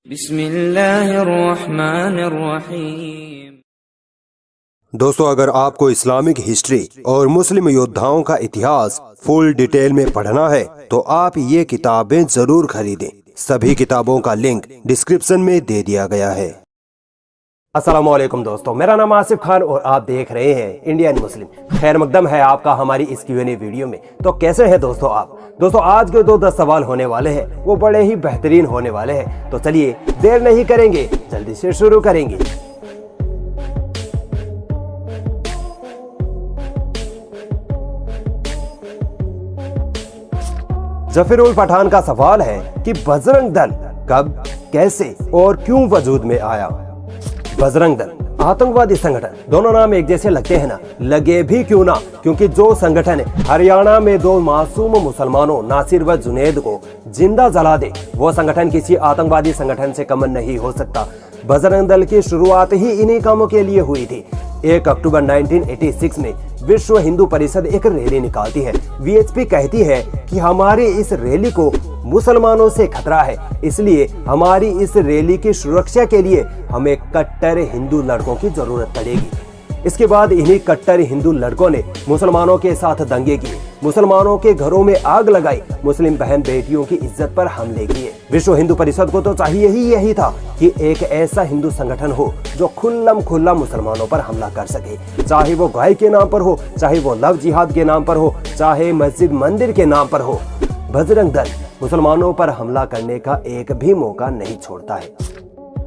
बिस्मिल्लाहिर्रहमानिर्रहीम। दोस्तों, अगर आपको इस्लामिक हिस्ट्री और मुस्लिम योद्धाओं का इतिहास फुल डिटेल में पढ़ना है तो आप ये किताबें जरूर खरीदें। सभी किताबों का लिंक डिस्क्रिप्शन में दे दिया गया है। अस्सलामुअलैकुम दोस्तों, मेरा नाम आसिफ खान और आप देख रहे हैं इंडियन मुस्लिम। खैर मकदम है आपका हमारी इस Q&A वीडियो में। तो कैसे हैं दोस्तों आप? दोस्तों, आज के 10 सवाल होने वाले हैं, वो बड़े ही बेहतरीन होने वाले हैं। तो चलिए देर नहीं करेंगे, जल्दी से शुरू करेंगे। जफरुल पठान का सवाल है कि बजरंग दल कब, कैसे और क्यों वजूद में आया? बजरंग दल आतंकवादी संगठन, दोनों नाम एक जैसे लगते हैं ना, लगे भी क्यों ना, क्योंकि जो संगठन हरियाणा में 2 मासूम मुसलमानों नासिर व जुनैद को जिंदा जला दे, वो संगठन किसी आतंकवादी संगठन से कम नहीं हो सकता। बजरंग दल की शुरुआत ही इन्हीं कामों के लिए हुई थी। 1 अक्टूबर 1986 में विश्व हिंदू परिषद एक रैली निकालती है। VHP कहती है कि हमारी इस रैली को मुसलमानों से खतरा है, इसलिए हमारी इस रैली की सुरक्षा के लिए हमें कट्टर हिंदू लड़कों की जरूरत पड़ेगी। इसके बाद इन्हीं कट्टर हिंदू लड़कों ने मुसलमानों के साथ दंगे किए, मुसलमानों के घरों में आग लगाई, मुस्लिम बहन बेटियों की इज्जत पर हमले किए। विश्व हिंदू परिषद को तो चाहिए ही यही था कि एक ऐसा हिंदू संगठन हो जो खुल्लम खुल्ला मुसलमानों पर हमला कर सके, चाहे वो गाय के नाम पर हो, चाहे वो लव जिहाद के नाम पर हो, चाहे मस्जिद मंदिर के नाम पर हो। बजरंग दल मुसलमानों पर हमला करने का एक भी मौका नहीं छोड़ता है।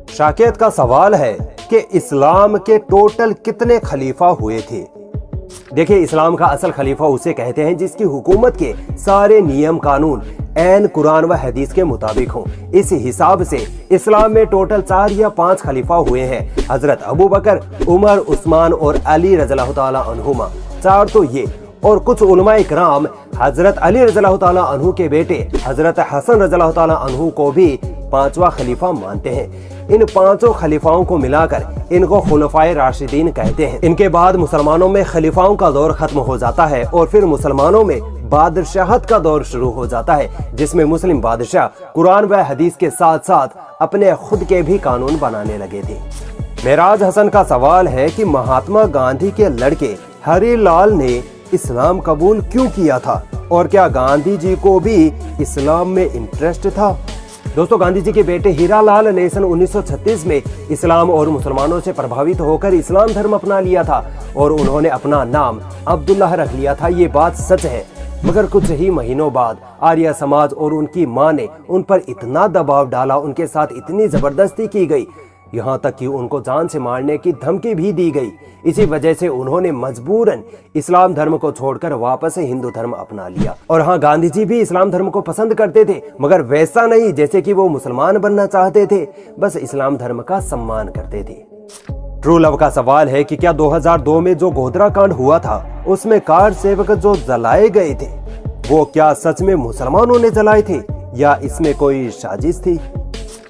शाकियत का सवाल है कि इस्लाम के टोटल कितने खलीफा हुए थे? देखिए, इस्लाम का असल खलीफा उसे कहते हैं जिसकी हुकूमत के सारे नियम कानून ऐन कुरान व हदीस के मुताबिक हो। इस हिसाब से इस्लाम में टोटल 4 या 5 खलीफा हुए हैं। हजरत अबू बकर, उमर, उस्मान और अली रज़ियल्लाहु ताला अन्हुमा, 4 तो ये। और कुछ उलमा इकराम हजरत अली रज़ियल्लाहु ताला अन्हु के बेटे हजरत हसन रज़ियल्लाहु ताला अन्हु को भी 5वां खलीफा मानते हैं। इन 5 खलीफाओं को मिलाकर इनको खुलफाए राशिदीन कहते हैं। इनके बाद मुसलमानों में खलीफाओं का दौर खत्म हो जाता है और फिर मुसलमानों में बादशाहत का दौर शुरू हो जाता है, जिसमें मुस्लिम बादशाह कुरान व हदीस के साथ साथ अपने खुद के भी कानून बनाने लगे थे। मेराज हसन का सवाल है कि महात्मा गांधी के लड़के हरिलाल ने इस्लाम कबूल क्यों किया था और क्या गांधी जी को भी इस्लाम में इंटरेस्ट था? दोस्तों, गांधी जी के बेटे हीरालाल ने सन 1936 में इस्लाम और मुसलमानों से प्रभावित होकर इस्लाम धर्म अपना लिया था और उन्होंने अपना नाम अब्दुल्लाह रख लिया था। ये बात सच है, मगर कुछ ही महीनों बाद आर्य समाज और उनकी मां ने उन पर इतना दबाव डाला, उनके साथ इतनी जबरदस्ती की गई, यहाँ तक कि उनको जान से मारने की धमकी भी दी गई। इसी वजह से उन्होंने मजबूरन इस्लाम धर्म को छोड़कर वापस हिंदू धर्म अपना लिया। और हाँ, गांधी जी भी इस्लाम धर्म को पसंद करते थे, मगर वैसा नहीं जैसे कि वो मुसलमान बनना चाहते थे, बस इस्लाम धर्म का सम्मान करते थे। ट्रू लव का सवाल है कि क्या 2002 में जो गोधरा कांड हुआ था उसमें कार सेवक जो जलाए गए थे, वो क्या सच में मुसलमानों ने जलाए थे या इसमें कोई साजिश थी?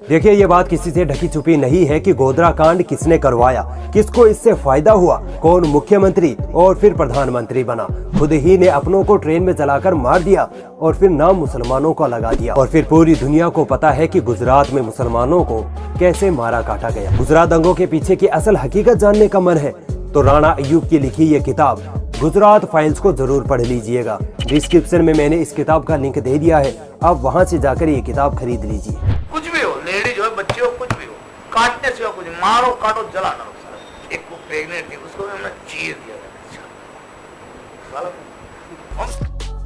देखिए, ये बात किसी से ढकी छुपी नहीं है कि गोधरा कांड किसने करवाया, किसको इससे फायदा हुआ, कौन मुख्यमंत्री और फिर प्रधानमंत्री बना। खुद ही ने अपनों को ट्रेन में जलाकर मार दिया और फिर नाम मुसलमानों का लगा दिया। और फिर पूरी दुनिया को पता है कि गुजरात में मुसलमानों को कैसे मारा काटा गया। गुजरात दंगों के पीछे की असल हकीकत जानने का मन है तो राणा अय्यूब की लिखी ये किताब गुजरात फाइल्स को जरूर पढ़ लीजिएगा। डिस्क्रिप्शन में मैंने इस किताब का लिंक दे दिया है, आप वहाँ से जाकर ये किताब खरीद लीजिए। कुछ भी हो, लेडीज हो, बच्चे हो, कुछ भी हो, काटने से हो, कुछ मारो काटो जलाना हो। एक को प्रेग्नेंट थी, उसको हमने चीर दिया।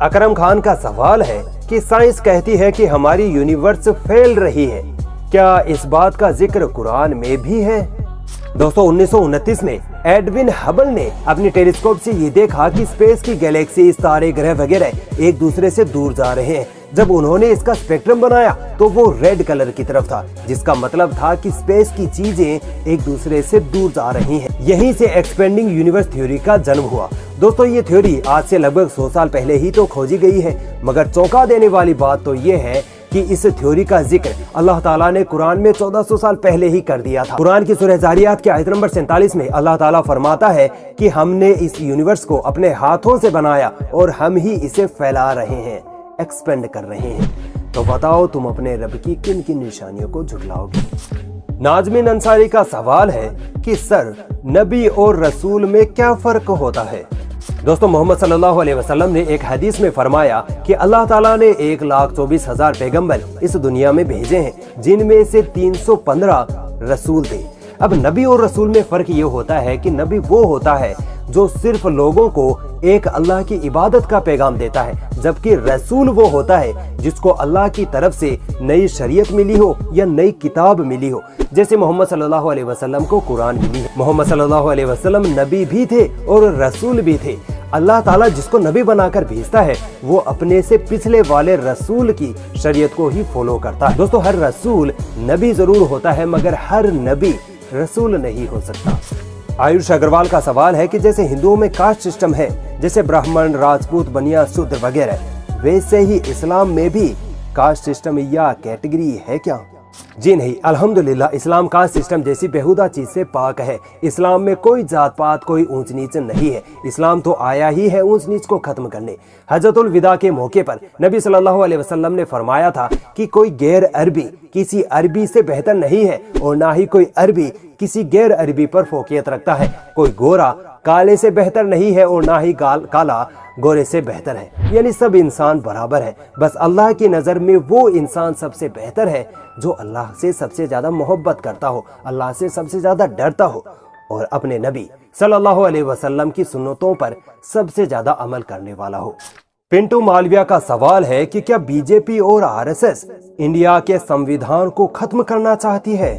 अकरम खान का सवाल है कि साइंस कहती है कि हमारी यूनिवर्स फैल रही है, क्या इस बात का जिक्र कुरान में भी है? दोस्तों, 1929 में एडविन हबल ने अपनी टेलीस्कोप से ये देखा कि स्पेस की गैलेक्सी, तारे, ग्रह वगैरह एक दूसरे से दूर जा रहे हैं। जब उन्होंने इसका स्पेक्ट्रम बनाया तो वो रेड कलर की तरफ था, जिसका मतलब था कि स्पेस की चीजें एक दूसरे से दूर जा रही हैं। यहीं से एक्सपेंडिंग यूनिवर्स थ्योरी का जन्म हुआ। दोस्तों, ये थ्योरी आज से लगभग 100 साल पहले ही तो खोजी गई है, मगर चौंका देने वाली बात तो ये है कि इस थ्योरी का जिक्र अल्लाह ताला ने कुरान में 1400 साल पहले ही कर दिया था। कुरान की सूरह ज़ारियात के आयत नंबर 47 में अल्लाह ताला फरमाता है कि हमने इस यूनिवर्स को अपने हाथों से बनाया और हम ही इसे फैला रहे हैं, एक्सपेंड कर रहे हैं। तो बताओ तुम अपने रब की किन किन निशानियों को झुटलाओगे। नाजमीन अंसारी का सवाल है कि सर, नबी और रसूल में क्या फर्क होता है। दोस्तों, मोहम्मद सल्लल्लाहु अलैहि वसल्लम ने एक हदीस में फरमाया कि अल्लाह ताला ने 1,24,000 पैगंबर इस दुनिया में भेजे हैं, जिनमें से 315 रसूल थे। अब नबी और रसूल में फर्क ये होता है कि नबी वो होता है जो सिर्फ लोगों को एक अल्लाह की इबादत का पैगाम देता है, जबकि रसूल वो होता है जिसको अल्लाह की तरफ से नई शरीयत मिली हो या नई किताब मिली हो। जैसे मोहम्मद सल्लल्लाहु अलैहि वसल्लम को कुरान मिली है। मोहम्मद सल्लल्लाहु अलैहि वसल्लम नबी भी थे और रसूल भी थे। अल्लाह ताला जिसको नबी बनाकर भेजता है वो अपने से पिछले वाले रसूल की शरीयत को ही फॉलो करता है। दोस्तों, हर रसूल नबी जरूर होता है, मगर हर नबी रसूल नहीं हो सकता। आयुष अग्रवाल का सवाल है कि जैसे हिंदुओं में कास्ट सिस्टम है, जैसे ब्राह्मण, राजपूत, बनिया, शूद्र वगैरह, वैसे ही इस्लाम में भी कास्ट सिस्टम या कैटेगरी है क्या? जी नहीं, अल्हम्दुलिल्लाह इस्लाम कास्ट सिस्टम जैसी बेहुदा चीज से पाक है। इस्लाम में कोई जात पात, कोई ऊंच नीच नहीं है। इस्लाम तो आया ही है ऊंच नीच को खत्म करने। हजरतुल विदा के मौके पर नबी सल्लल्लाहु अलैहि वसल्लम ने फरमाया था कि कोई गैर अरबी किसी अरबी से बेहतर नहीं है और ना ही कोई अरबी किसी गैर अरबी पर फोकियत रखता है। कोई गोरा काले से बेहतर नहीं है और ना ही काला गोरे से बेहतर है। यानी सब इंसान बराबर है। बस अल्लाह की नजर में वो इंसान सबसे बेहतर है जो अल्लाह से सबसे ज्यादा मोहब्बत करता हो, अल्लाह से सबसे ज्यादा डरता हो और अपने नबी सल्लल्लाहु अलैहि वसल्लम की सुन्नतों पर सबसे ज्यादा अमल करने वाला हो। पिंटू मालविया का सवाल है कि क्या बीजेपी और आरएसएस इंडिया के संविधान को खत्म करना चाहती है?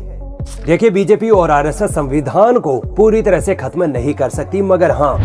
देखिए, बीजेपी और आरएसएस संविधान को पूरी तरह से खत्म नहीं कर सकती, मगर हाँ,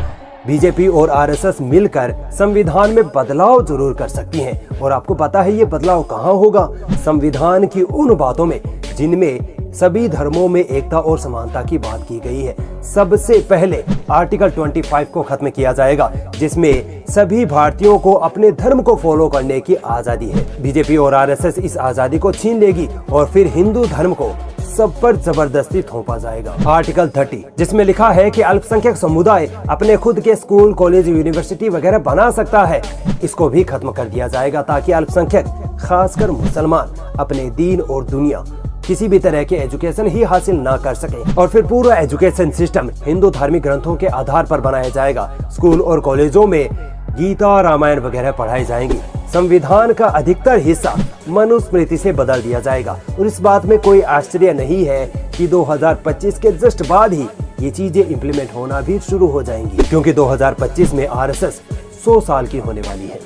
बीजेपी और आरएसएस मिलकर संविधान में बदलाव जरूर कर सकती हैं। और आपको पता है ये बदलाव कहाँ होगा? संविधान की उन बातों में जिनमें सभी धर्मों में एकता और समानता की बात की गई है। सबसे पहले आर्टिकल 25 को खत्म किया जाएगा, जिसमें सभी भारतीयों को अपने धर्म को फॉलो करने की आजादी है। बीजेपी और आरएसएस इस आजादी को छीन लेगी और फिर हिंदू धर्म को सब पर जबरदस्ती थोपा जाएगा। आर्टिकल 30 जिसमें लिखा है कि अल्पसंख्यक समुदाय अपने खुद के स्कूल, कॉलेज, यूनिवर्सिटी वगैरह बना सकता है, इसको भी खत्म कर दिया जाएगा ताकि अल्पसंख्यक खासकर मुसलमान अपने दीन और दुनिया किसी भी तरह के एजुकेशन ही हासिल ना कर सके। और फिर पूरा एजुकेशन सिस्टम हिंदू धार्मिक ग्रंथों के आधार पर बनाया जाएगा। स्कूल और कॉलेजों में गीता, रामायण वगैरह पढ़ाई जाएंगी। संविधान का अधिकतर हिस्सा मनुस्मृति से बदल दिया जाएगा और इस बात में कोई आश्चर्य नहीं है कि 2025 के जस्ट बाद ही ये चीजें इम्प्लीमेंट होना भी शुरू हो जाएंगी, क्योंकि 2025 में आरएसएस 100 साल की होने वाली है।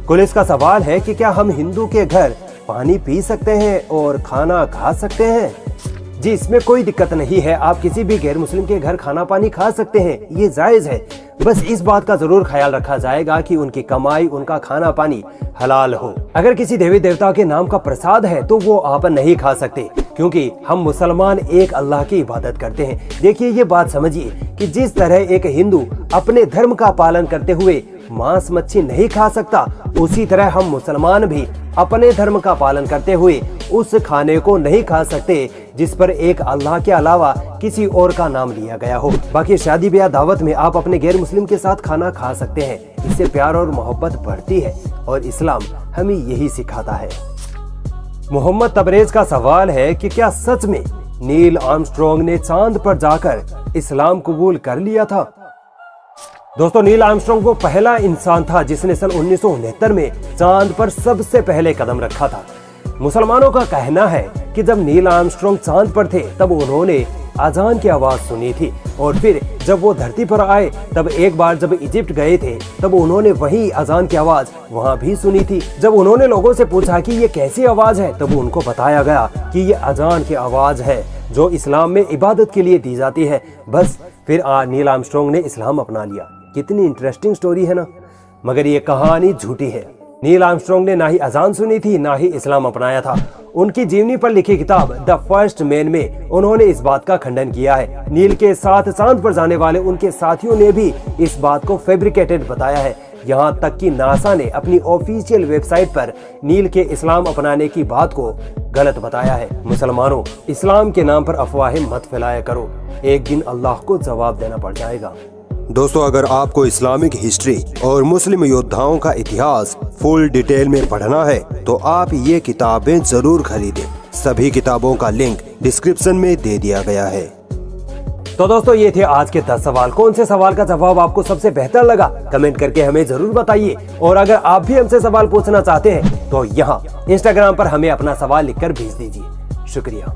पुलिस का सवाल है कि क्या हम हिंदू के घर पानी पी सकते हैं और खाना खा सकते हैं? जी, इसमें कोई दिक्कत नहीं है। आप किसी भी गैर मुस्लिम के घर खाना पानी खा सकते हैं, ये जायज है। बस इस बात का जरूर ख्याल रखा जाएगा कि उनकी कमाई, उनका खाना पानी हलाल हो। अगर किसी देवी देवता के नाम का प्रसाद है तो वो आप नहीं खा सकते, क्योंकि हम मुसलमान एक अल्लाह की इबादत करते हैं। देखिए, ये बात समझिए कि जिस तरह एक हिंदू अपने धर्म का पालन करते हुए मांस मच्छी नहीं खा सकता, उसी तरह हम मुसलमान भी अपने धर्म का पालन करते हुए उस खाने को नहीं खा सकते जिस पर एक अल्लाह के अलावा किसी और का नाम लिया गया हो। बाकी शादी ब्याह दावत में आप अपने गैर मुस्लिम के साथ खाना खा सकते हैं। इससे प्यार और मोहब्बत बढ़ती है और इस्लाम हमें यही सिखाता है। मोहम्मद तबरेज का सवाल है कि क्या सच में नील आर्मस्ट्रॉन्ग ने चांद पर जाकर इस्लाम कबूल कर लिया था? दोस्तों, नील आर्मस्ट्रॉन्ग वो पहला इंसान था जिसने सन 1969 में चांद पर सबसे पहले कदम रखा था। मुसलमानों का कहना है कि जब नील आर्मस्ट्रॉन्ग चांद पर थे तब उन्होंने अजान की आवाज सुनी थी और फिर जब वो धरती पर आए तब एक बार जब इजिप्ट गए थे तब उन्होंने वही अजान की आवाज वहाँ भी सुनी थी। जब उन्होंने लोगों से पूछा कि ये कैसी आवाज है तब उनको बताया गया कि ये अजान की आवाज है जो इस्लाम में इबादत के लिए दी जाती है। बस फिर नील आर्मस्ट्रॉन्ग ने इस्लाम अपना लिया। कितनी इंटरेस्टिंग स्टोरी है ना, मगर ये कहानी झूठी है। नील आर्मस्ट्रॉन्ग ने ना ही अजान सुनी थी ना ही इस्लाम अपनाया था। उनकी जीवनी पर लिखी किताब द फर्स्ट मैन में उन्होंने इस बात का खंडन किया है। नील के साथ चांद पर जाने वाले उनके साथियों ने भी इस बात को फैब्रिकेटेड बताया है। यहाँ तक कि नासा ने अपनी ऑफिशियल वेबसाइट पर नील के इस्लाम अपनाने की बात को गलत बताया है। मुसलमानों, इस्लाम के नाम पर अफवाहें मत फैलाया करो, एक दिन अल्लाह को जवाब देना पड़ जाएगा। दोस्तों, अगर आपको इस्लामिक हिस्ट्री और मुस्लिम योद्धाओं का इतिहास फुल डिटेल में पढ़ना है तो आप ये किताबें जरूर खरीदें। सभी किताबों का लिंक डिस्क्रिप्शन में दे दिया गया है। तो दोस्तों, ये थे आज के 10 सवाल। कौन से सवाल का जवाब आपको सबसे बेहतर लगा, कमेंट करके हमें जरूर बताइए। और अगर आप भी हमसे सवाल पूछना चाहते हैं तो यहाँ इंस्टाग्राम पर हमें अपना सवाल लिखकर भेज दीजिए। शुक्रिया।